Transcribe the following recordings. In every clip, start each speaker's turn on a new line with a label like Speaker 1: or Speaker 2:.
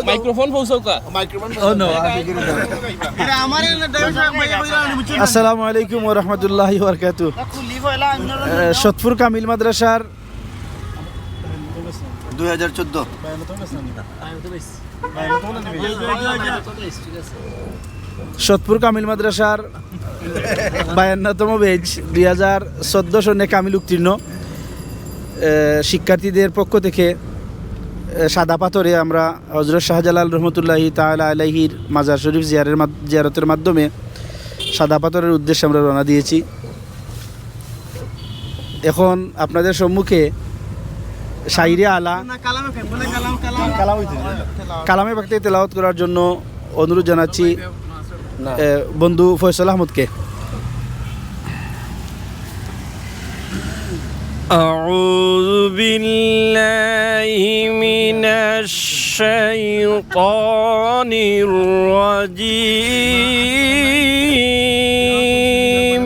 Speaker 1: Microphone পৌঁছাওকা
Speaker 2: আসসালামু আলাইকুম ওয়া রাহমাতুল্লাহি ওয়া বারাকাতুহু। সতপুর কামিল মাদ্রাসার
Speaker 3: 2014
Speaker 2: সতপুর কামিল মাদ্রাসার 52তম বেজ 2014 সনে কামিল উত্তীর্ণ শিক্ষার্থীদের পক্ষ থেকে সাদা পাথরে আমরা হযরত শাহজালাল রহমতুল্লাহি তাআলা আলাইহির মাজার শরীফ জিয়ারতের মাধ্যমে সাদা পাথরের উদ্দেশ্যে আমরা রওনা দিয়েছি। এখন আপনাদের সম্মুখে শাইরে আলা কালামে পাক থেকে তেলাওয়াত করার জন্য অনুরোধ জানাচ্ছি বন্ধু ফয়সাল আহমদকে।
Speaker 1: أعوذ بالله من الشيطان الرجيم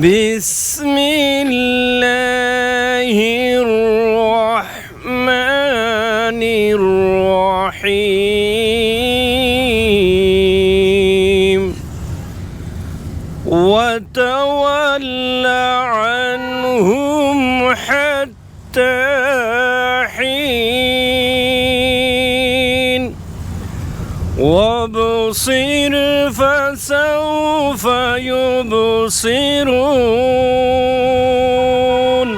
Speaker 1: بسم الله الرحمن الرحيم وتول عنهم حتى حين وابصر فسوف يبصرون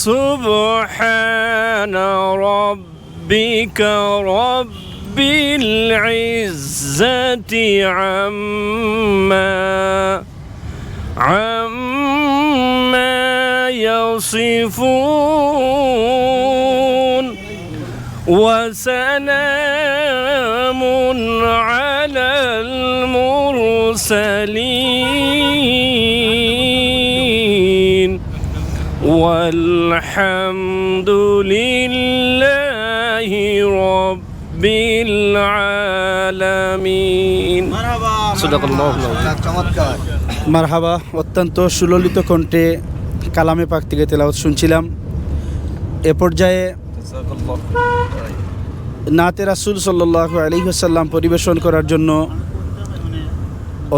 Speaker 1: سبحان ربك رب العزة عما يصفون وسلام على المرسلين والحمد لله رب العالمين صدق الله
Speaker 3: চমৎকার।
Speaker 2: মারহাবা। অত্যন্ত সুললিত কণ্ঠে কালামে পাক থেকে তেলাওয়াত শুনছিলাম। এ পর্যায়ে নাতে রাসূল সাল্লাল্লাহু আলাইহি ওয়াসাল্লাম পরিবেশন করার জন্য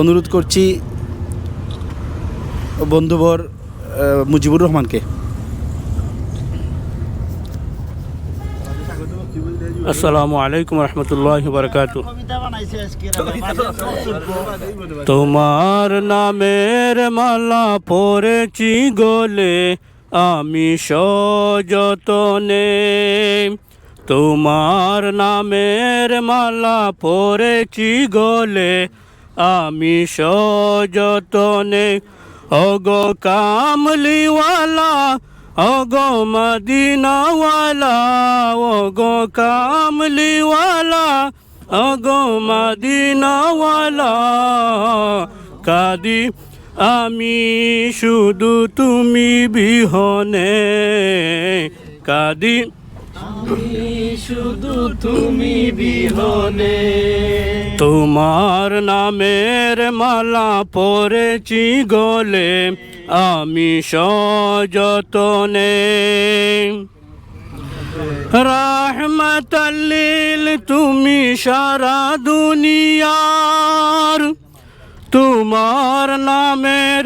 Speaker 2: অনুরোধ করছি বন্ধুবর মুজিবুর রহমানকে।
Speaker 4: আসসালামু আলাইকুম রহমতুল্লাহি ওয়া বারাকাতুহু। তোমার নামের মালা পরেছি গলে আমি সযতনে, তোমার নামের মালা পরেছি গলে আমি সযতনে। ওগো কামলিওয়ালা ওগো মদিনাওয়ালা, ওগো কামলিওয়ালা ওগো মদিনাওয়ালা, কাদি আমি শুধু তুমি বিহনে, কাদি শুধু তুমি বিহনে। তোমার নামের মালা পরেছি গলে আমি সযতনে। রাহমাতাল লিল তুমি সারা দুনিয়ার, তোমার নামের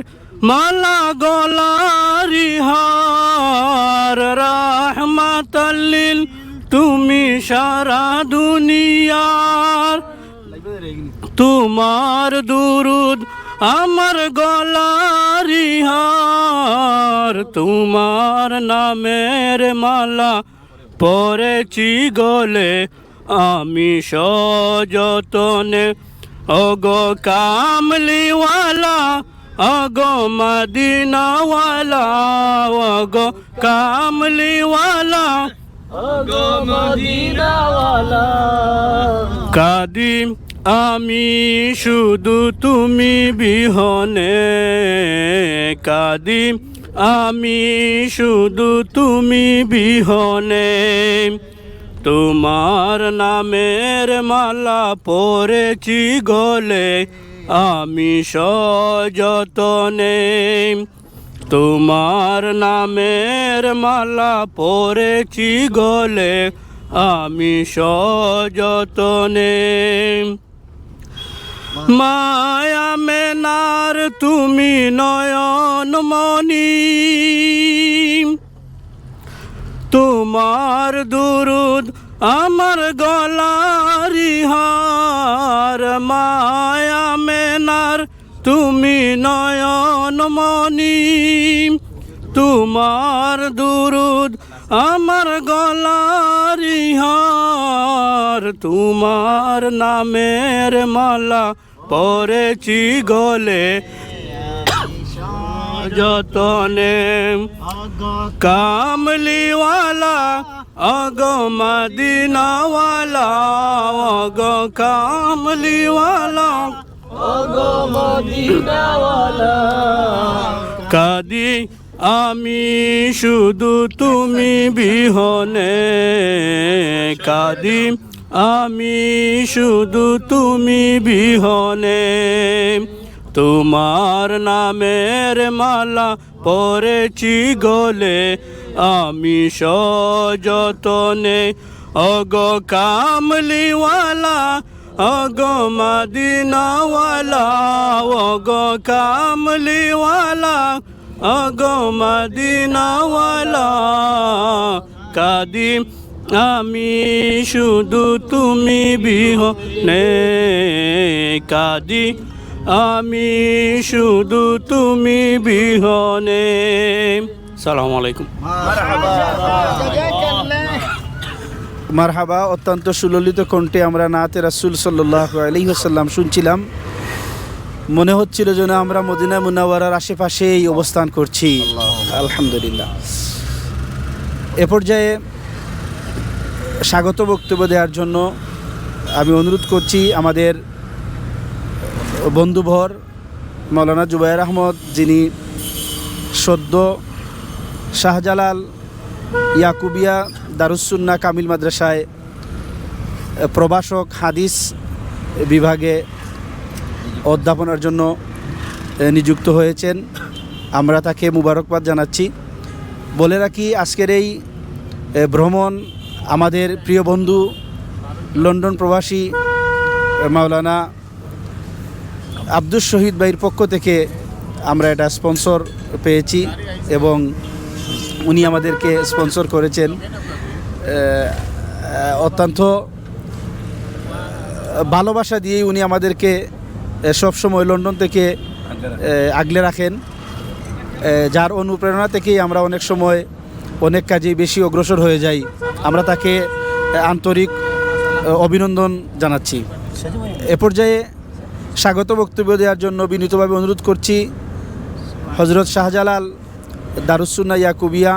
Speaker 4: মালা গলারি হার। রাহমাতাল লিল তুমি সারা দুনিয়ার, তোমার দুরুদ আমার গলারি হার। তোমার নামের মালা পরেছি গলে আমি সযতনে। ওগো কামলিওয়ালা ওগো মদিনাওয়ালা, ওগো কামলিওয়ালা ওগো মদিনাওয়ালা, কাদিম আমি শুধু তুমি বিহনে, কাদিম আমি শুধু তুমি বিহনে। তোমার নামের মালা পরেছি গলে আমি সযতনে। তোমার নামের মালা পরেছি গলে আমি সযতনে। মায়া মেনার তুমি নয়নমণি, তোমার দুরুদ আমার গলারি হার। মায়া মেনার তুমি নয়নমণি, তোমার দুরুদ আমার গলারি হার। তোমার নামের মালা পরেছি গলে যতনে। কামলিওয়ালা আগো মদিনাওয়ালা, আগো কামলিওয়ালা আগো মদিনাওয়ালা। কাদি আমি শুধু তুমি বিহনে, কাদি আমি শুধু তুমি বিহনে। তোমার নামের মালা পরেছি গলে আমি সযতনে। অগো কামলিওয়ালা আগো মদিনাওয়ালা, অগো কামলিওয়ালা আগো মদিনাওয়ালা। কাদি আমি শুধু তুমি বিহনে, কাদি আমি শুধু তুমি বিহনে। সালামু আলাইকুম।
Speaker 2: মারহাবা। অত্যন্ত সুললিত কণ্ঠে আমরা নাতে রাসূল সাল্লাল্লাহু আলাইহি ওয়াসাল্লাম শুনছিলাম। মনে হচ্ছিল যেন আমরা মদিনা মুনাওয়ারার আশেপাশেই অবস্থান করছি। আলহামদুলিল্লাহ। এ পর্যায়ে স্বাগত বক্তব্য দেওয়ার জন্য আমি অনুরোধ করছি আমাদের বন্ধুভর মাওলানা জুবায়ের আহমদ, যিনি সদ্য শাহজালাল ইয়াকুবিয়া দারুস-সুন্নাহ কামিল মাদ্রাসায় প্রভাষক হাদিস বিভাগে অধ্যাপনার জন্য নিযুক্ত হয়েছেন। আমরা তাকে মুবারকবাদ জানাচ্ছি। বলে রাখি, আজকের এই ভ্রমণ আমাদের প্রিয় বন্ধু লন্ডন প্রবাসী মাওলানা আব্দুস শহীদ ভাইয়ের পক্ষ থেকে আমরা এটা স্পন্সর পেয়েছি এবং উনি আমাদেরকে স্পন্সর করেছেন। অত্যন্ত ভালোবাসা দিয়েই উনি আমাদেরকে সবসময় লন্ডন থেকে আগলে রাখেন, যার অনুপ্রেরণা থেকেই আমরা অনেক সময় অনেক কাজে বেশি অগ্রসর হয়ে যাই। আমরা তাকে আন্তরিক অভিনন্দন জানাচ্ছি। এ পর্যায়ে স্বাগত বক্তব্য দেওয়ার জন্য বিনীতভাবে অনুরোধ করছি হজরত শাহজালাল দারুস-সুন্নাহ ইয়াকুবিয়া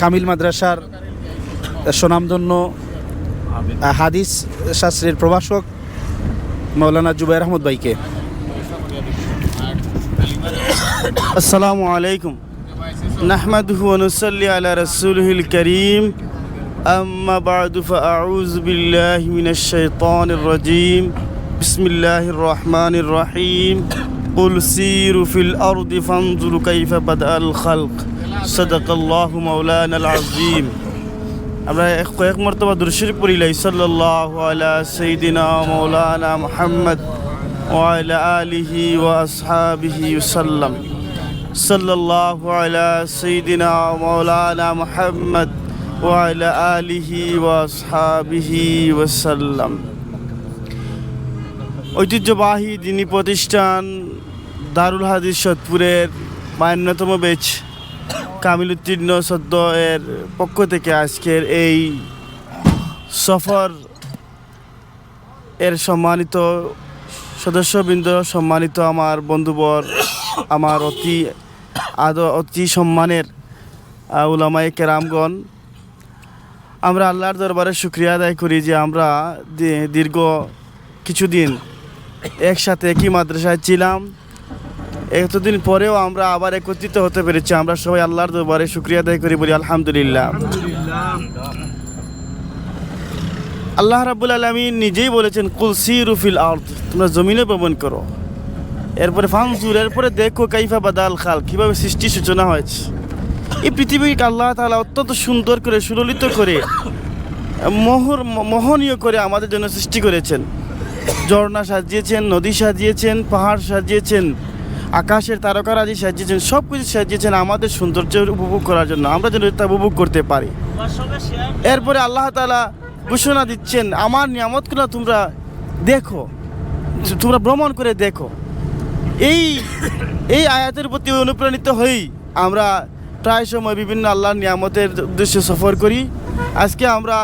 Speaker 2: কামিল মাদ্রাসার স্বনামধন্য হাদিস শাস্ত্রের প্রভাষক মাওলানা জুবায়ের আহমদ ভাইকে।
Speaker 5: আসসালামু আলাইকুম। নাহমাদুহু ওয়া নুসাল্লি আলা রাসূলিহিল কারীম। আম্মা বা'দু ফাআউযু বিল্লাহি মিনাশ শাইতানির রাজীম। বিসমিল্লাহির রহমানির রহিম। কুল সিরু ফিল আরদি ফানজুরু কাইফা বাদাআল খালক। সাদাকাল্লাহু মাওলানাল আযীম। আমরা কয়েক মর্তবা দুরূদ শরীফ পড়িলাই সাল্লাল্লাহু আলা সাইয়্যিদিনা মাওলানা মুহাম্মদ ওয়া আলা আলিহি ওয়া আসহাবিহি ওয়াসাল্লাম। সাল্লাল্লাহু আলা সাইয়্যিদিনা মাওলানা মুহাম্মদ ওয়া আলা আলিহি ওয়া আসহাবিহি ওয়াসাল্লাম। ঐতিহ্যবাহী দিনী প্রতিষ্ঠান দারুল হাদিস সদপুরের 52তম ব্যাচ কামিল উত্তীর্ণ সদ্য এর পক্ষ থেকে আজকের এই সফর এর সম্মানিত সদস্যবৃন্দ, সম্মানিত আমার বন্ধুবর, আমার অতি সম্মানের উলামায়ে কেরামগণ, আমরা আল্লাহর দরবারে শুকরিয়া আদায় করি যে আমরা দীর্ঘ কিছুদিন একসাথে একই মাদ্রাসায় ছিলাম। এতদিন পরেও আমরা আবার একত্রিত হতে পেরেছি। আমরা সবাই আল্লাহর দরবারে শুকরিয়া আদায় করি, বলি আলহামদুলিল্লাহ। আল্লাহ রাব্বুল আলামিন নিজেই বলেছেন, কুল সিরু ফিল আরদ, তোমরা জমিনে ভ্রমণ করো। এরপরে ফানজুর, এরপরে দেখো কাইফা বাদাল খাল, কীভাবে সৃষ্টি সূচনা হয়েছে। এই পৃথিবীকে আল্লাহ তাআলা অত্যন্ত সুন্দর করে সুললিত করে মোহনীয় করে আমাদের জন্য সৃষ্টি করেছেন। ঝর্ণা সাজিয়েছেন, নদী সাজিয়েছেন, পাহাড় সাজিয়েছেন, আকাশের তারকারাজি সাজিয়েছেন, সব কিছু সাজিয়েছেন আমাদের সৌন্দর্য উপভোগ করার জন্য, আমরা যেন তা উপভোগ করতে পারি। এরপরে আল্লাহ তাআলা ঘোষণা দিচ্ছেন, আমার নিয়ামতগুলো তোমরা দেখো, তোমরা ভ্রমণ করে দেখো। এই আয়াতের প্রতি অনুপ্রাণিত হয়েই আমরা প্রায় সময় বিভিন্ন আল্লাহর নিয়ামতের উদ্দেশ্যে সফর করি। আজকে আমরা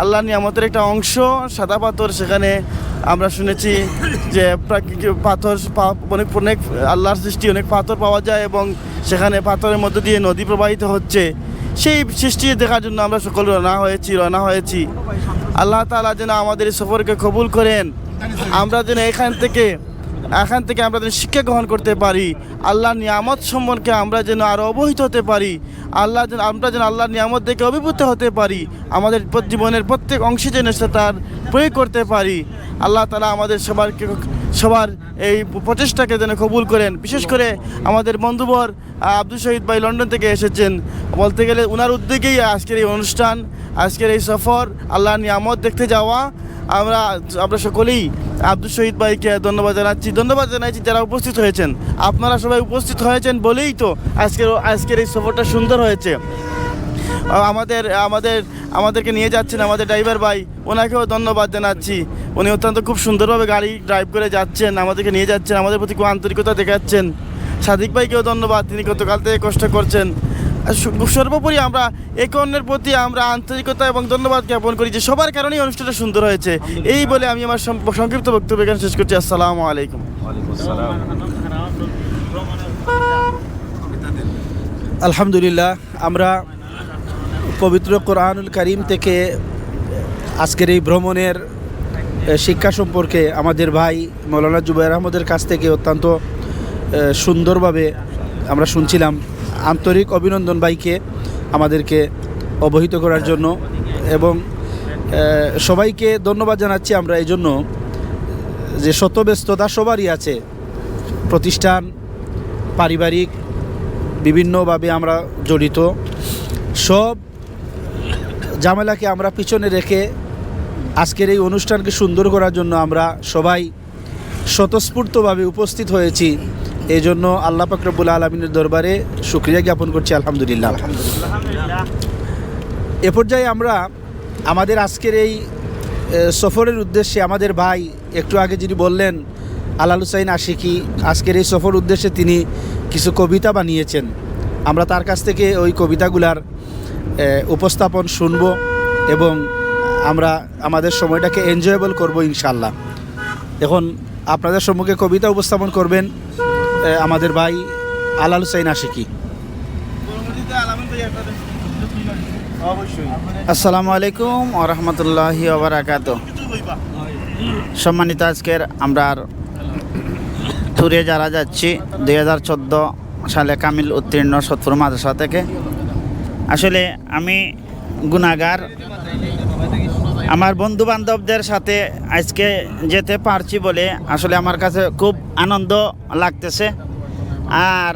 Speaker 5: আল্লাহর নিয়ামতের একটা অংশ সাদা পাথর, সেখানে আমরা শুনেছি যে পাথর অনেক আল্লাহর সৃষ্টি অনেক পাথর পাওয়া যায় এবং সেখানে পাথরের মধ্য দিয়ে নদী প্রবাহিত হচ্ছে। সেই সৃষ্টি দেখার জন্য আমরা সকল রওনা হয়েছি। আল্লাহ তাআলা যেন আমাদের এই সফরকে কবুল করেন, আমরা যেন এখান থেকে আমরা যেন শিক্ষা গ্রহণ করতে পারি, আল্লাহর নিয়ামত সম্পর্কে আমরা যেন আরও অবহিত হতে পারি, আমরা যেন আল্লাহর নিয়ামত দেখে অভিভূত হতে পারি, আমাদের জীবনের প্রত্যেক অংশে যেন তার প্রয়োগ করতে পারি। আল্লাহ তাআলা আমাদের সবার এই প্রচেষ্টাকে যেন কবুল করেন। বিশেষ করে আমাদের বন্ধুবর আব্দুল শহীদ ভাই লন্ডন থেকে এসেছেন, বলতে গেলে ওনার উদ্যোগেই আজকের এই অনুষ্ঠান, আজকের এই সফর, আল্লাহর নিয়ামত দেখতে যাওয়া। আমরা সকলেই আব্দুল শহীদ ভাইকে ধন্যবাদ জানাচ্ছি যারা উপস্থিত হয়েছেন। আপনারা সবাই উপস্থিত হয়েছেন বলেই তো আজকের এই সফরটা সুন্দর হয়েছে। আমাদেরকে নিয়ে যাচ্ছেন আমাদের ড্রাইভার ভাই, ওনাকেও ধন্যবাদ জানাচ্ছি। উনি অত্যন্ত খুব সুন্দরভাবে গাড়ি ড্রাইভ করে যাচ্ছেন, আমাদেরকে নিয়ে যাচ্ছেন, আমাদের প্রতি খুব আন্তরিকতা দেখাচ্ছেন। সাদিক ভাইকেও ধন্যবাদ, তিনি গতকাল থেকে কষ্ট করছেন। সর্বোপরি আমরা একে অন্যের প্রতি আমরা আন্তরিকতা এবং ধন্যবাদ জ্ঞাপন করি যে সবার কারণেই অনুষ্ঠানটা সুন্দর হয়েছে। এই বলে আমি আমার সংক্ষিপ্ত বক্তব্য এখানে শেষ করছি। আসসালামু আলাইকুম।
Speaker 2: আলহামদুলিল্লাহ, আমরা পবিত্র কোরআনুল কারীম থেকে আজকের এই ভ্রমণের শিক্ষা সম্পর্কে আমাদের ভাই মৌলানা জুবায়ের আহমদের কাছ থেকে অত্যন্ত সুন্দরভাবে আমরা শুনছিলাম। আন্তরিক অভিনন্দন ভাইকে আমাদেরকে অবহিত করার জন্য, এবং সবাইকে ধন্যবাদ জানাচ্ছি আমরা এই জন্য যে শত ব্যস্ততা সবারই আছে, প্রতিষ্ঠান, পারিবারিক বিভিন্নভাবে আমরা জড়িত, সব ঝামেলাকে আমরা পিছনে রেখে আজকের এই অনুষ্ঠানকে সুন্দর করার জন্য আমরা সবাই স্বতঃস্ফূর্তভাবে উপস্থিত হয়েছি। এই জন্য আল্লাহ পাক রব্বুল আলামিনের দরবারে শুকরিয়া জ্ঞাপন করছি, আলহামদুলিল্লাহ। এ পর্যায়ে আমরা আমাদের আজকের এই সফরের উদ্দেশ্যে আমাদের ভাই একটু আগে যিনি বললেন আলাল হুসাইন আশিকি, আজকের এই সফর উদ্দেশ্যে তিনি কিছু কবিতা বানিয়েছেন। আমরা তার কাছ থেকে ওই কবিতাগুলার উপস্থাপন শুনব এবং আমরা আমাদের সময়টাকে এনজয়েবল করব ইনশাআল্লাহ। এখন আপনাদের সম্মুখে কবিতা উপস্থাপন করবেন আমাদের ভাই আলাল হুসাইন আশিকি।
Speaker 6: আসসালামু আলাইকুম ওয়া রাহমাতুল্লাহি ওয়া বারাকাতুহু। সম্মানিত, আজকের আমরা ট্যুরে যারা যাচ্ছি 2014 সালে কামিল উত্তীর্ণ সতপুর মাদ্রাসা থেকে। আসলে আমি গুনাহগার, আমার বন্ধু বান্ধবদের সাথে আজকে যেতে পারছি বলে আসলে আমার কাছে খুব আনন্দ লাগতেছে। আর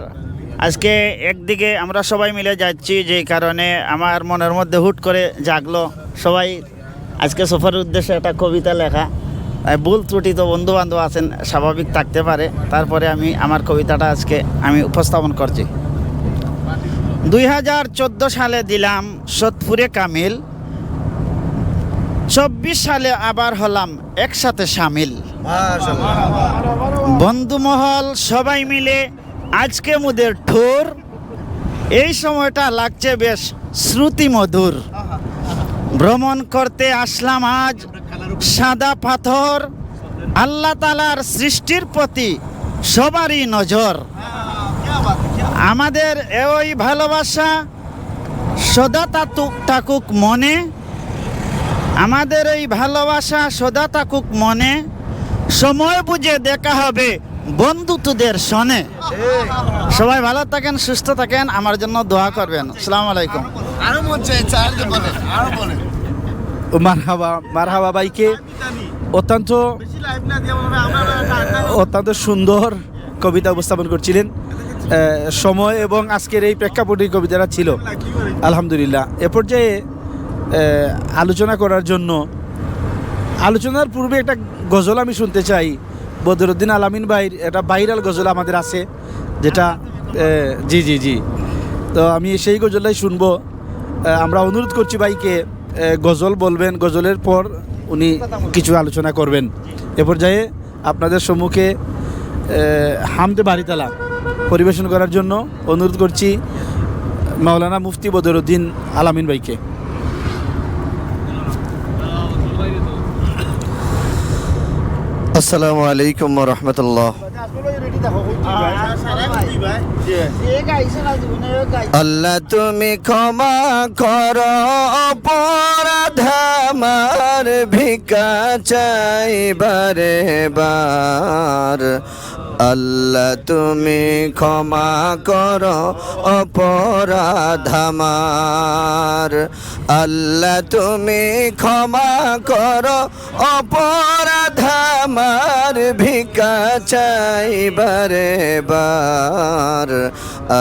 Speaker 6: আজকে একদিকে আমরা সবাই মিলে যাচ্ছি, যেই কারণে আমার মনের মধ্যে হুট করে জাগলো সবাই আজকে সফরের উদ্দেশ্যে একটা কবিতা লেখা। ভুল ত্রুটি তো বন্ধু বান্ধব আছেন, স্বাভাবিক থাকতে পারে, তারপরে আমি আমার কবিতাটা আজকে আমি উপস্থাপন করছি। 2014 সালে দিলাম সতপুরে কামিল, 24 সালে আবার হলাম একসাথে শামিল। বন্ধুমহল সবাই মিলে আজকে মুদের ঠোর, এই সময়টা লাগছে বেশ শ্রুতি মধুর। ভ্রমণ করতে আসলাম আজ সাদা পাথর, আল্লাহ তাআলার সৃষ্টির প্রতি সবারই নজর। আমাদের ওই ভালোবাসা সদা থাকুক মনে, আমাদের এই ভালোবাসা সদা থাকুক মনে, সময় বুঝে দেখা হবে বন্ধুত্বদের সনে। সবাই ভালো থাকেন, সুস্থ থাকেন, আমার জন্য দোয়া করবেন। আসসালামু আলাইকুম।
Speaker 2: মারহাবা ভাইকে অত্যন্ত সুন্দর কবিতা উপস্থাপন করছিলেন। সময় এবং আজকের এই প্রেক্ষাপটে কবিতাটা ছিল আলহামদুলিল্লাহ। এ পর্যায়ে আলোচনা করার জন্য আলোচনার পূর্বে একটা গজল আমি শুনতে চাই। বদরুদ্দিন আলামিন ভাইয়ের একটা ভাইরাল গজল আমাদের আছে, যেটা জি জি জি তো আমি সেই গজলটাই শুনবো। আমরা অনুরোধ করছি ভাইকে গজল বলবেন, গজলের পর উনি কিছু আলোচনা করবেন। এ পর্যায়ে আপনাদের সম্মুখে হামদে বারিতালা পরিবেশন করার জন্য অনুরোধ করছি মাওলানা মুফতি বদরুদ্দিন আলামিন ভাইকে।
Speaker 3: আসসালামু আলাইকুম ওয়া রাহমাতুল্লাহ। আল্লাহ তুমি ক্ষমা করো অপরাধ আমার, ভিক্ষা চাই বারে বার। আল্লাহ তুমি ক্ষমা করো অপরাধ আমার, আল্লাহ তুমি ক্ষমা করো অপরাধ আমার, ভিক্ষা চাই বারে বার।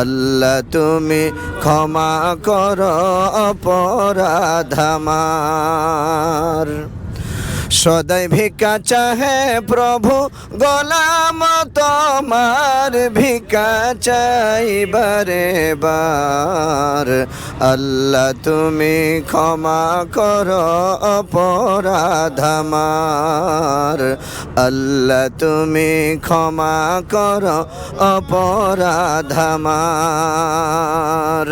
Speaker 3: আল্লাহ তুমি ক্ষমা করো অপরাধ আমার। সদাই ভিক্ষা চাহে প্রভু গোলাম তোমার, ভিক্ষা চাই বারে বার। আল্লাহ তুমি ক্ষমা করো অপরাধ আমার, আল্লাহ তুমি ক্ষমা করো অপরাধ আমার।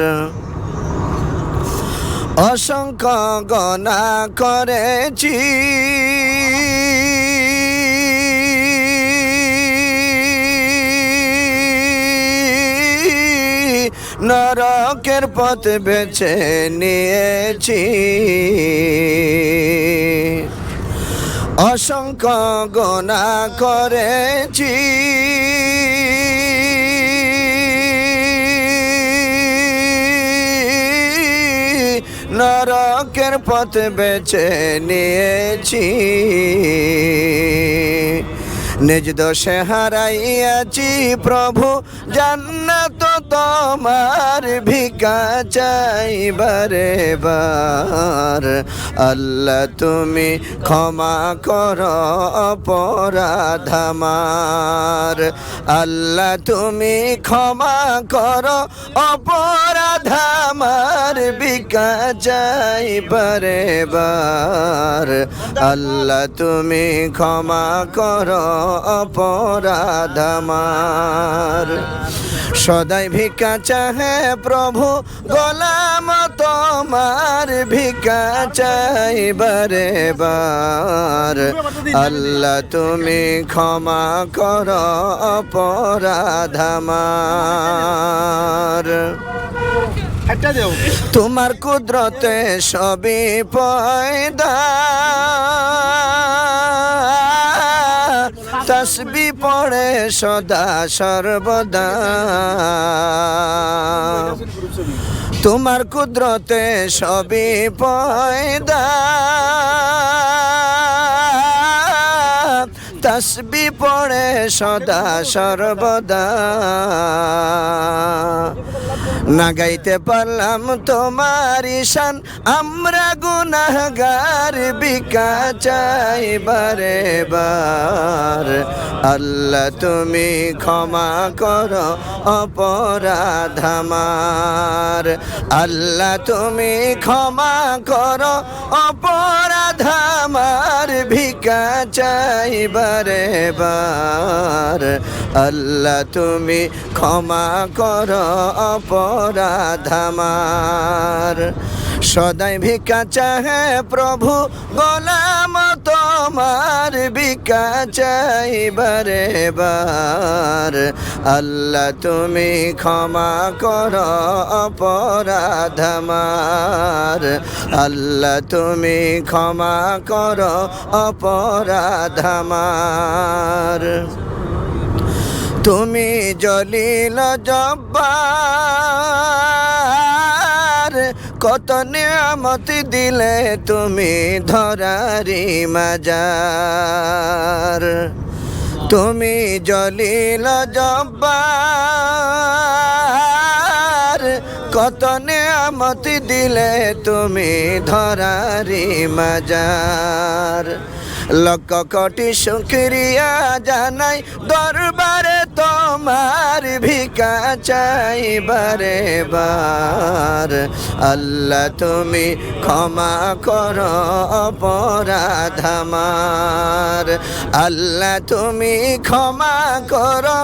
Speaker 3: অসংখ্য গণা করেছি নরকের পথ বেছে নিয়েছি, অসংখ্য গণা করেছি নরকের পথ বেছে নিয়েছি, নিজ দোষে হারাইয়াছি প্রভু জান্নাত তোমার, ভিক্ষা চাই বারে বার। আল্লাহ তুমি ক্ষমা করো অপরাধ আমার, আল্লাহ তুমি ক্ষমা করো অপরাধ আমার, ভিক্ষা চাই বারে বার। আল্লাহ তুমি ক্ষমা করো অপরাধ আমার। সদাই ভিক্ষা চাহে প্রভু গোলাম তোমার, ভিক্ষা চাই বারে বার। আল্লাহ তুমি ক্ষমা করো অপরাধ আমার। তোমার কুদরতে সবই পয়দা, তসবি পড়ে সদা সর্বদা। তোমার কুদরতে সবই পয়দা, তসবি পড়ে সদা সর্বদা। না গাইতে পারলাম তোমার ঈশান আমরা গুনাহগার, ভিক্ষা চাই বারে বার। আল্লাহ তুমি ক্ষমা করো অপরাধ আমার, আল্লাহ তুমি ক্ষমা করো অপরাধ আমার, ভিক্ষা চাই বারে বার। আল্লাহ তুমি ক্ষমা করো অপরাধ আমার। সদাই ভিক্ষা চাহে প্রভু গোলাম তোমার, ভিক্ষা চাই বারে বার। আল্লাহ তুমি ক্ষমা করো অপরাধ আমার, আল্লাহ তুমি ক্ষমা করো অপরাধ আমার। তুমি জলিল জব্বার, কত নিয়ামত দিলে তুমি ধরারি মাজার। তুমি জলিল জব্বার, কত নিয়ামত দিলে তুমি ধরারি মাজার। লক্ষ কোটি শুকরিয়া জানাই দরবারে তোমার, ভিক্ষা চাই বারে বার। আল্লাহ তুমি ক্ষমা করো অপরাধ আমার, আল্লাহ তুমি ক্ষমা করো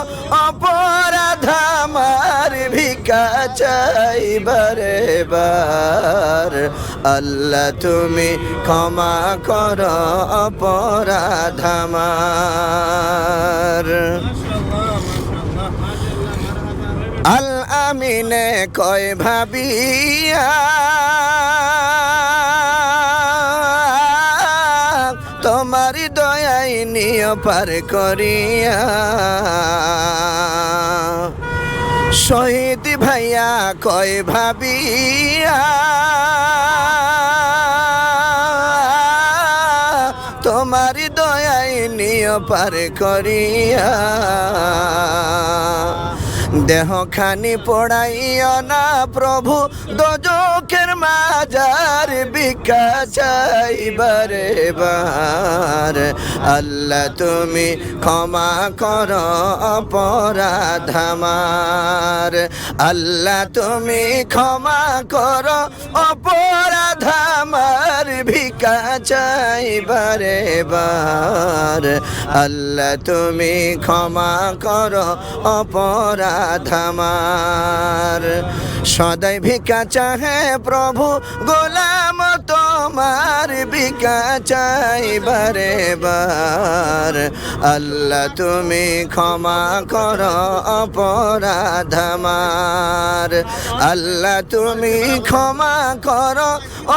Speaker 3: অপরাধ আমার, ভিক্ষা চাই বারে বার। আল্লাহ তুমি ক্ষমা করো অপরাধ আমার। আল আমিনে কয় ভাবিয়া তোমার দয়াই নিয় পার করিয়া, শহীদ ভাইয়া কয় ভাবিয়া তোমার দয়াই নিয় পার করিয়া, দেহ খানি পড়াইও না প্রভু দোজখের মাজার, ভিক্ষা চাই বারে বার। আল্লাহ তুমি ক্ষমা করো অপরাধ আমার, আল্লাহ তুমি ক্ষমা করো অপরাধ আমার, ভিক্ষা চাই বারে বার। আল্লাহ তুমি ক্ষমা করো অপরাধ আমার। সদাই ভিক্ষা চাহে প্রভু গোলাম তোমার, ভিক্ষা চাই বারে বার। আল্লাহ তুমি ক্ষমা করো অপরাধ আমার, আল্লাহ তুমি ক্ষমা করো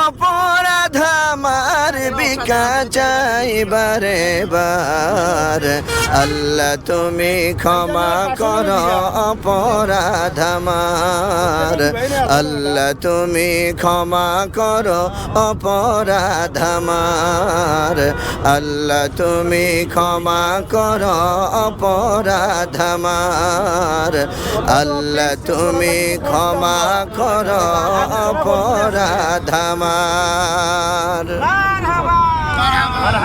Speaker 3: অপরাধ আমার, ভিক্ষা চাই বারে বার। আল্লাহ তুমি ক্ষমা করো অপরাধ আমার, আল্লাহ তুমি ক্ষমা করো অপরাধ আমার, আল্লাহ তুমি ক্ষমা করো অপরাধ আমার, আল্লাহ তুমি ক্ষমা করো অপরাধ আমার।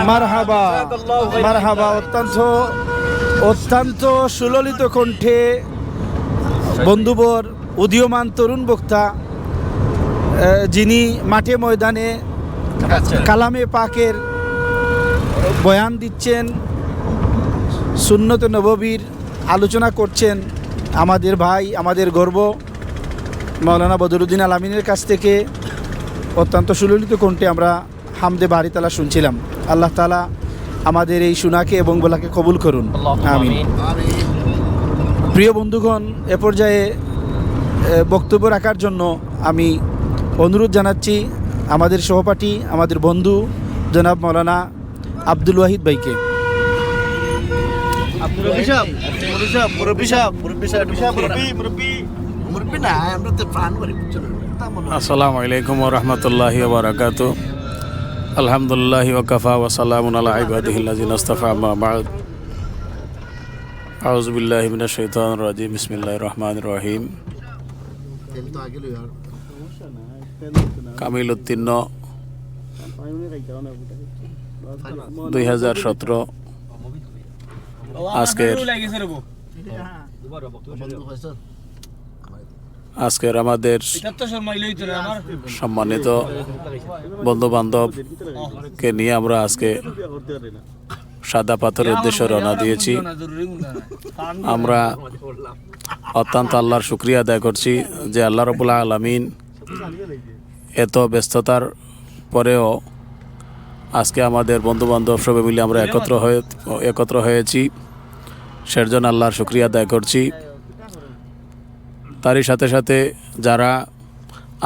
Speaker 2: মারহাবা মারহাবা। অত্যন্ত সুললিত কণ্ঠে বন্ধুবর উদীয়মান তরুণ বক্তা, যিনি মাঠে ময়দানে কালামে পাকের বয়ান দিচ্ছেন, সুন্নত নববীর আলোচনা করছেন, আমাদের ভাই, আমাদের গর্ব মাওলানা বদরুদ্দিন আলামিনের কাছ থেকে অত্যন্ত সুললিত কণ্ঠে আমরা হামদে বাড়ি তালা শুনছিলাম। আল্লাহ তাআলা আমাদের এই শোনাকে এবং বলাকে কবুল করুন, আমিন। প্রিয় বন্ধুগণ, এ পর্যায়ে বক্তব্য রাখার জন্য আমি অনুরোধ জানাচ্ছি আমাদের সহপাঠী, আমাদের বন্ধু জনাব মাওলানা আব্দুল ওয়াহিদ ভাইকে।
Speaker 4: আসসালামু আলাইকুম ওয়া রাহমাতুল্লাহি ওয়া বারাকাতুহু। আলহামদুলিল্লাহি ওয়া কাফা ওয়া সালামুন আলা ইবাদিহিল্লাযিনা ইসতাফা, আম্মা বা'দ। আউযু বিল্লাহি মিনাশ শাইতানির রাজিম। বিসমিল্লাহির রহমানির রহিম। কামিল উত্তীর্ণ 2017 আজকের আমাদের সম্মানিত বন্ধু বান্ধবকে নিয়ে আমরা আজকে সাদা পাথরের উদ্দেশ্যে রওনা দিয়েছি। আমরা অত্যন্ত আল্লাহর শুকরিয়া আদায় করছি যে আল্লাহ রাব্বুল আলামিন এত ব্যস্ততার পরেও আজকে আমাদের বন্ধু বান্ধব সবাই মিলে আমরা একত্র হয়েছি, সের জন্য আল্লাহর শুকরিয়া আদায় করছি। তারই সাথে সাথে যারা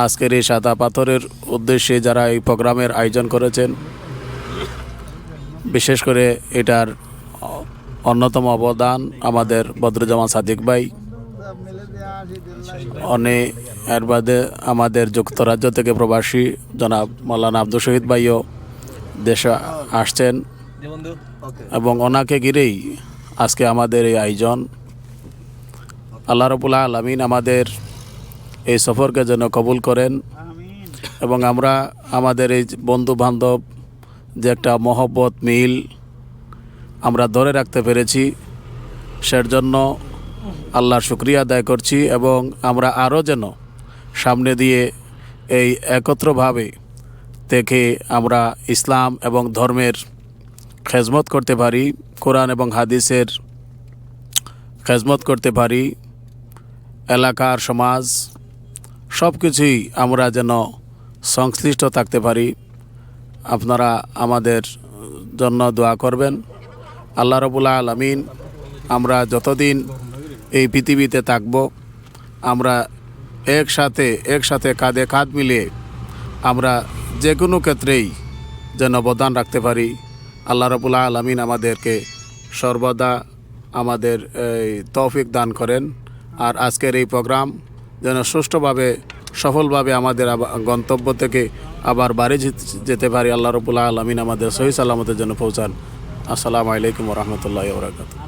Speaker 4: আজকের এই সাদা পাথরের উদ্দেশ্যে যারা এই প্রোগ্রামের আয়োজন করেছেন, বিশেষ করে এটার অন্যতম অবদান আমাদের বদরুজ্জামান সাদিক ভাই, এর বাদে আমাদের যুক্তরাজ্য থেকে প্রবাসী জনাব মাওলানা আব্দুল শহীদ ভাইও দেশে আসছেন এবং ওনাকে ঘিরেই আজকে আমাদের এই আয়োজন। আল্লাহ রাব্বুল আলামিন আমাদের এই সফরকে যেন কবুল করেন এবং আমরা আমাদের এই বন্ধু বান্ধব যে একটা মহব্বত মিল আমরা ধরে রাখতে পেরেছি, সের জন্য আল্লাহর শুকরিয়া আদায় করছি এবং আমরা আরও যেন সামনে দিয়ে এই একত্রভাবে থেকে আমরা ইসলাম এবং ধর্মের খেজমত করতে পারি, কোরআন এবং হাদিসের খেজমত করতে পারি, এলাকার সমাজ সব কিছুই আমরা যেন সংশ্লিষ্ট থাকতে পারি। আপনারা আমাদের জন্য দোয়া করবেন। আল্লাহ রাব্বুল আলামিন আমরা যতদিন এই পৃথিবীতে থাকব আমরা একসাথে কাঁধে কাঁধ মিলিয়ে আমরা যে কোনো ক্ষেত্রেই যেন অবদান রাখতে পারি। আল্লাহ রাব্বুল আলামিন আমাদেরকে সর্বদা আমাদের এই তৌফিক দান করেন। আর আজকের এই প্রোগ্রাম যেন সুষ্ঠুভাবে সফলভাবে আমাদের গন্তব্য থেকে আবার বাড়ি যেতে পারি। আল্লাহ রাব্বুল আলামিন আমাদের সহি সালামতের জন্য পৌঁছান। আসসালামু আলাইকুম ওয়া রাহমাতুল্লাহি ওয়া বারাকাতুহু।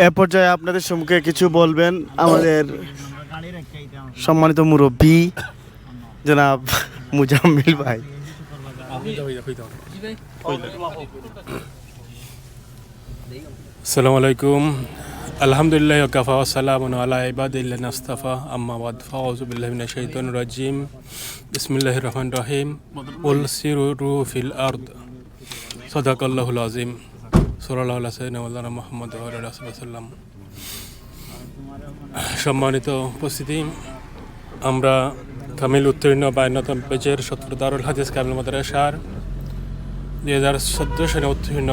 Speaker 5: এ পর্যায়ে আপনাদের সম্মুখে কিছু বলবেন আমাদের সম্মানিত মুরব্বী জনাব মুজাম্মিল ভাই।
Speaker 7: আসসালামু আলাইকুম। আলহামদুলিল্লাহ ওয়াকাফা ওয়া সালামুন আলা ইবাদিল্লাযিনা ইসতাফা আম্মা বাদ ফাউযু বিল্লাহি মিনাশ শাইতানির রাজিম বিসমিল্লাহির রহমানির রহিম কুল সিরু ফিল আরদ সাদাকাল্লাহুল আযীম সাল্লাল্লাহু আলাইহি সাল্লাম ওয়া মুহাম্মদ ওয়া আলিহি ওয়াসাল্লাম। সম্মানিত উপস্থিতি, আমরা কামিল উত্তীর্ণ 52তম পেজের সত্তর দারুল হাদিস কামিল মাদ্রাসার 2014 সালে উত্তীর্ণ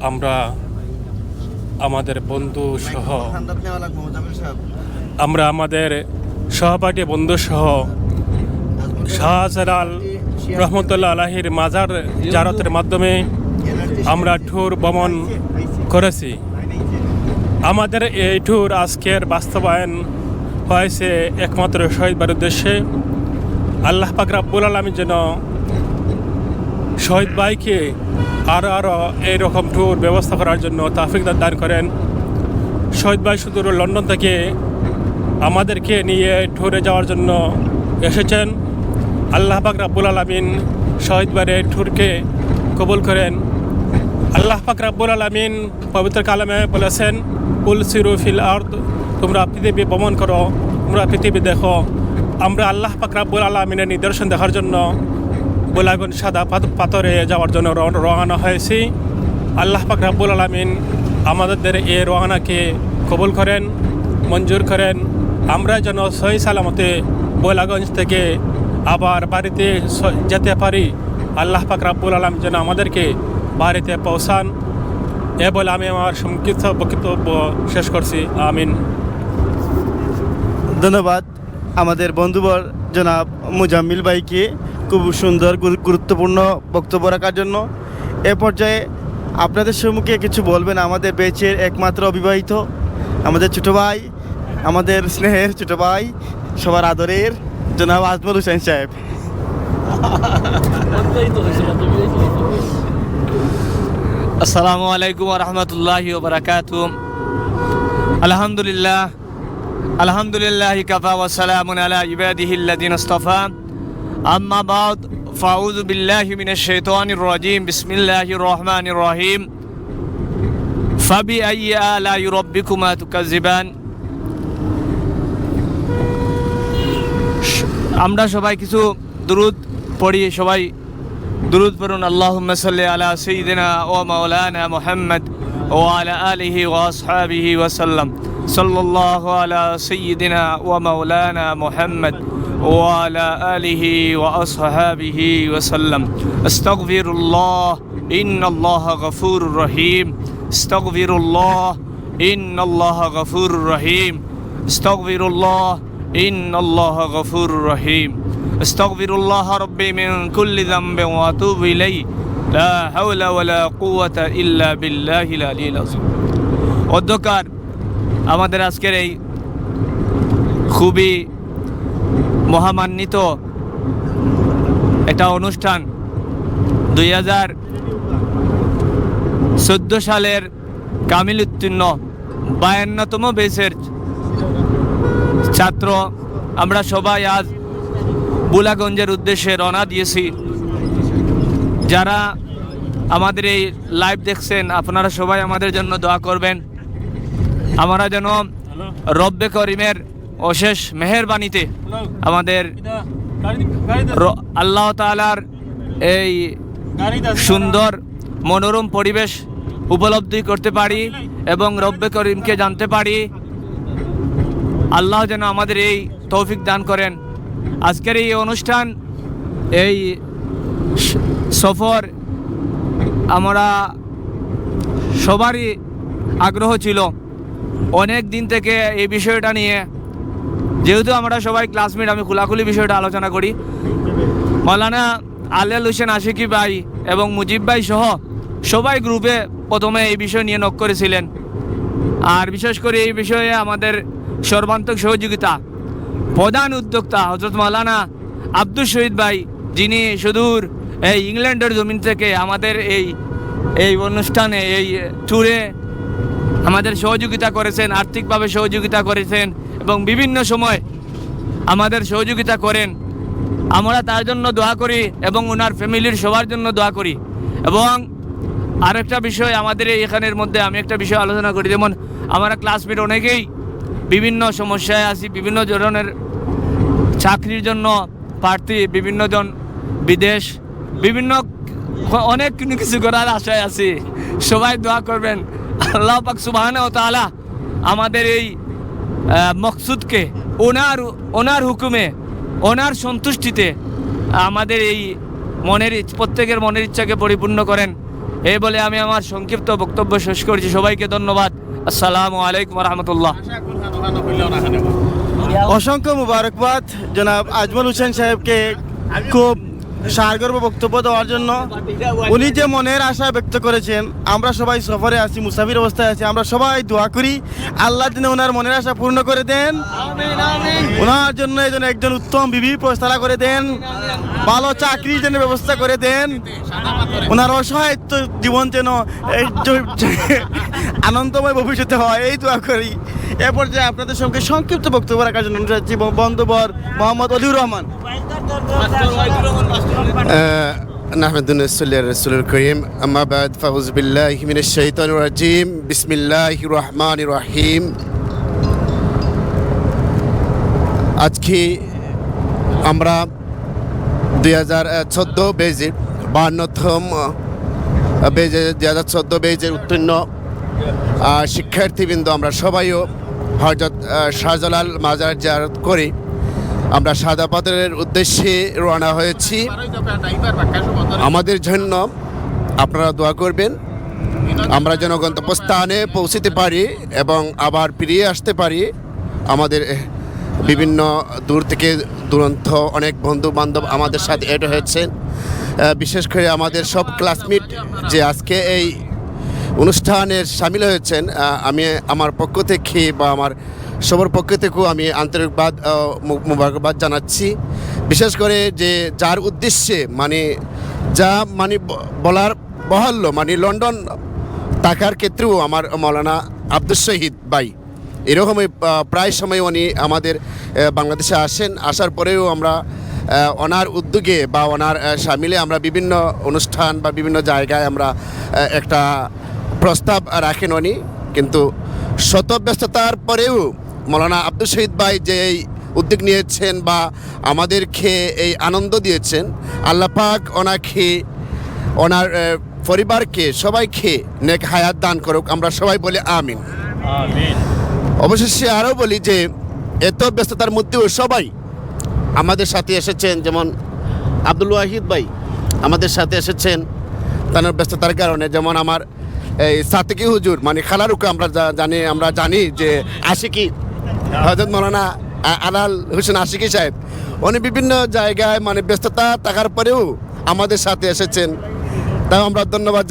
Speaker 7: আমরা আমাদের বন্ধু সহ আমাদের সহপাঠী বন্ধু সহ শাহজালাল রহমতুল্লাহ আলাহির মাজার জিয়ারতের মাধ্যমে আমরা ট্যুর ভ্রমণ করেছি। আমাদের এই ট্যুর আজকের বাস্তবায়ন হয়েছে একমাত্র শহীদবার উদ্দেশ্যে। আল্লাহ পাক রব্বুল আলামিন যেন শহীদ ভাইকে আরও এইরকম ট্যুর ব্যবস্থা করার জন্য তৌফিক দান করেন। শহীদ ভাই শুধু লন্ডন থেকে আমাদেরকে নিয়ে ট্যুরে যাওয়ার জন্য এসেছেন। আল্লাহ পাক রব্বুল আলামিন শহীদ ভাইয়ের ট্যুরকে কবুল করেন। আল্লাহ পাক রব্বুল আলামিন পবিত্র কালামে বলেছেন, কুল সিরু ফিল আরদ, তোমরা পৃথিবী ভ্রমণ করো, তোমরা পৃথিবী দেখো। আমরা আল্লাহ পাক রব্বুল আলামিনের নিদর্শন দেখার জন্য গোলাগুন সাদা পাথরে যাওয়ার জন্য রওনা হয়েছি। আল্লাহ পাক রব্বুল আলামিন আমাদের এই রওনাকে কবুল করেন, মঞ্জুর করেন। আমরা যেন সহি সালামতে গোলাগঞ্জ থেকে আবার বাড়িতে যেতে পারি। আল্লাহ পাক রব্বুল আলামিন যেন আমাদেরকে বাড়িতে পৌঁছান। এ বলে আমি আমার সংক্ষিপ্ত বক্তব্য শেষ করছি। আমিন।
Speaker 5: ধন্যবাদ আমাদের বন্ধুবর জনাব মুজাম্মিল ভাইকে খুব সুন্দর গুরুত্বপূর্ণ বক্তব্য রাখার জন্য। এ পর্যায়ে আপনাদের সম্মুখে কিছু বলবেন আমাদের বেচের একমাত্র অবিবাহিত আমাদের ছোটো ভাই, আমাদের স্নেহের ছোটো ভাই, সবার আদরের জনাব আজমল হোসেন সাহেব।
Speaker 8: আসসালামু আলাইকুম ওয়া রাহমাতুল্লাহি ওয়া বারাকাতুহু। আলহামদুলিল্লাহি কাফা ওয়া সালামুন আলা ইবাদিহিল্লাযিনা ইসতাফা। আম্মা বাদ, ফাউযু বিল্লাহি মিনাশ শাইতানির রাজীম। বিসমিল্লাহির রহমানির রহিম। ফাবিআইয়ি আলাই রাব্বিকুমা তুকাজ্জিবান। আমরা সবাই কিছু দুরূদ পড়ি, সবাই দুরূদ পড়ুন। আল্লাহুম্মা সাল্লি আলা সাইয়্যিদিনা ওয়া মাওলানা মুহাম্মদ ওয়া আলা আলিহি ওয়া আসহাবিহি ওয়া সাল্লাম। সাল্লাল্লাহু আলা সাইয়্যিদিনা ওয়া মাওলানা মুহাম্মদ ওয়া আলা আলিহি ওয়া আসহাবিহি ওয়া সাল্লাম। আস্তাগফিরুল্লাহ ইন্নাল্লাহা গফুরুর রহিম। আস্তাগফিরুল্লাহ ইন্নাল্লাহা গফুরুর রহিম। আস্তাগফিরুল্লাহ ইন্নাল্লাহা গফুরুর রহিম। আস্তাগফিরুল্লাহ রাব্বি মিন কুল্লি যামবিন ওয়া আতুবু ইলাইহি। লা হাওলা ওয়ালা কুওয়াতা ইল্লা বিল্লাহিল আলিয়্যিল আযীম। অধ্যকার আমাদের আজকের এই খুবই মহামান্বিত একটা অনুষ্ঠান 2000 14 সালের কামিল উত্তীর্ণ 52তম বেসের ছাত্র। আমরা সবাই আজ বুলাগঞ্জের উদ্দেশ্যে রওনা দিয়েছি। যারা আমাদের এই লাইভ দেখছেন, আপনারা সবাই আমাদের জন্য দোয়া করবেন। আমরা যেন রব্বে করিমের অশেষ মেহেরবানিতে আমাদের আল্লাহ তাআলার এই সুন্দর মনোরম পরিবেশ উপলব্ধি করতে পারি এবং রব্বে করিমকে জানতে পারি। আল্লাহ যেন আমাদের এই তৌফিক দান করেন। আজকের এই অনুষ্ঠান, এই সফর আমরা সবারই আগ্রহ ছিল অনেক দিন থেকে এই বিষয়টা নিয়ে। যেহেতু আমরা সবাই ক্লাসমেট, আমি খোলাখুলি বিষয়টা আলোচনা করি। মাওলানা আলেল হোসেন আশিকি ভাই এবং মুজিব ভাই সহ সবাই গ্রুপে প্রথমে এই বিষয় নিয়ে নক করেছিলেন। আর বিশেষ করে এই বিষয়ে আমাদের সর্বান্তক সহযোগিতা প্রধান উদ্যোক্তা হযরত মাওলানা আব্দুল শহীদ ভাই, যিনি সুদূর এই ইংল্যান্ডের জমিন থেকে আমাদের এই অনুষ্ঠানে, এই ট্যুরে আমাদের সহযোগিতা করেছেন, আর্থিকভাবে সহযোগিতা করেছেন এবং বিভিন্ন সময় আমাদের সহযোগিতা করেন। আমরা তার জন্য দোয়া করি এবং ওনার ফ্যামিলির সবার জন্য দোয়া করি। এবং আরেকটা বিষয় আমাদের এখানের মধ্যে আমি একটা বিষয় আলোচনা করি, যেমন আমরা ক্লাসমেট অনেকেই বিভিন্ন সমস্যায় আছি, বিভিন্ন ধরনের চাকরির জন্য প্রার্থী, বিভিন্ন জন বিদেশ, বিভিন্ন অনেক কিছু করার আশায় আছি। সবাই দোয়া করবেন আল্লাহ পাক সুবহানাহু ওয়া তাআলা আমাদের এই মকসুদকে ওনার হুকুমে, ওনার সন্তুষ্টিতে আমাদের এই প্রত্যেকের মনের ইচ্ছাকে পরিপূর্ণ করেন। এই বলে আমি আমার সংক্ষিপ্ত বক্তব্য শেষ করছি। সবাইকে ধন্যবাদ। আসসালামু আলাইকুম ওয়া রাহমাতুল্লাহ।
Speaker 5: অসংখ্য মুবারকবাদ জনাব আজমল হোসেন সাহেবকে খুব সারগর্ভ বক্তব্য দেওয়ার জন্য। উনি যে মনের আশা ব্যক্ত করেছেন, আমরা সবাই সফরে আছি, মুসাফির অবস্থায় আছি, আমরা সবাই দোয়া করি আল্লাহ যেন ওনার মনের আশা পূর্ণ করে দেন। ওনার জন্য একজন উত্তম বিবি প্রস্তারা করে দেন, ভালো চাকরির জন্য ব্যবস্থা করে দেন, ওনার অসহায়ত্ব জীবন যেন আনন্দময় ভবিষ্যতে হয়, এই দোয়া করি। এরপর যে আপনাদের সঙ্গে সংক্ষিপ্ত বক্তব্য রাখার জন্য বন্ধুবর মোহাম্মদ অলিউর রহমান।
Speaker 3: نحمد ونصلي على الرسول الكريم أما بعد فأعوذ بالله من الشيطان الرجيم بسم الله الرحمن الرحيم। আজকে আমরা 2014 বেজের 52তম 2014 বেজের উত্তীর্ণ শিক্ষার্থীবৃন্দ আমরা সবাইও হযরত শাহজালাল মাজার জিয়ারত করে আমরা সাদা পাথরের উদ্দেশ্যে রওনা হয়েছি। আমাদের জন্য আপনারা দোয়া করবেন, আমরা যেন গন্তব্যস্থানে পৌঁছতে পারি এবং আবার ফিরিয়ে আসতে পারি। আমাদের বিভিন্ন দূর থেকে দুরন্ত অনেক বন্ধু বান্ধব আমাদের সাথে এড হয়েছেন, বিশেষ করে আমাদের সব ক্লাসমেট যে আজকে এই অনুষ্ঠানের সামিল হয়েছেন। আমি আমার পক্ষ থেকে বা আমার সবার পক্ষ থেকেও আমি আন্তরিকবাদ মুবারকবাদ জানাচ্ছি। বিশেষ করে যে যার উদ্দেশ্যে বলার বহাল্য লন্ডন থাকার ক্ষেত্রেও আমার মাওলানা আব্দুল শহীদ ভাই এরকমই প্রায় সময় উনি আমাদের বাংলাদেশে আসেন। আসার পরেও আমরা ওনার উদ্যোগে বা ওনার সামিলে আমরা বিভিন্ন অনুষ্ঠান বা বিভিন্ন জায়গায় আমরা একটা প্রস্তাব রাখেন উনি। কিন্তু শত ব্যস্ততার পরেও মাওলানা আব্দুল শহীদ ভাই যে এই উদ্যোগ নিয়েছেন বা আমাদেরকে এই আনন্দ দিয়েছেন, আল্লাহ পাক ওনাকে, ওনার পরিবারকে, সবাইকে নেক হায়াত দান করুক। আমরা সবাই বলি আমিন। অবশেষে আরও বলি যে এত ব্যস্ততার মধ্যেও সবাই আমাদের সাথে এসেছেন। যেমন আব্দুল ওয়াহিদ ভাই আমাদের সাথে এসেছেন তার ব্যস্ততার কারণে। যেমন আমার এই সাতেকি হুজুর খালারুকে আমরা জানি যে আশিকি হযরত মাওলানা আলাল হোসেন আশিকি সাহেব, উনি বিভিন্ন জায়গায় ব্যস্ততা থাকার পরেও আমাদের সাথে এসেছেন। তাও আমরা ধন্যবাদ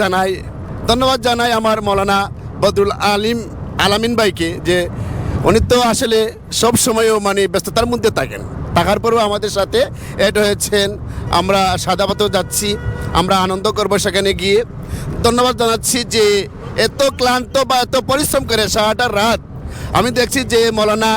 Speaker 3: জানাই আমার মাওলানা বদরুল আলামিন ভাইকে, যে উনি তো আসলে সব সময়ও ব্যস্ততার মধ্যে থাকেন, থাকার পরেও আমাদের সাথে এড হয়েছেন। আমরা সাদা পাথর যাচ্ছি, আমরা আনন্দ করব সেখানে গিয়ে। ধন্যবাদ জানাচ্ছি যে এত ক্লান্ত বা এত পরিশ্রম করে সারাটা রাত আমি দেখছি যে মৌলানা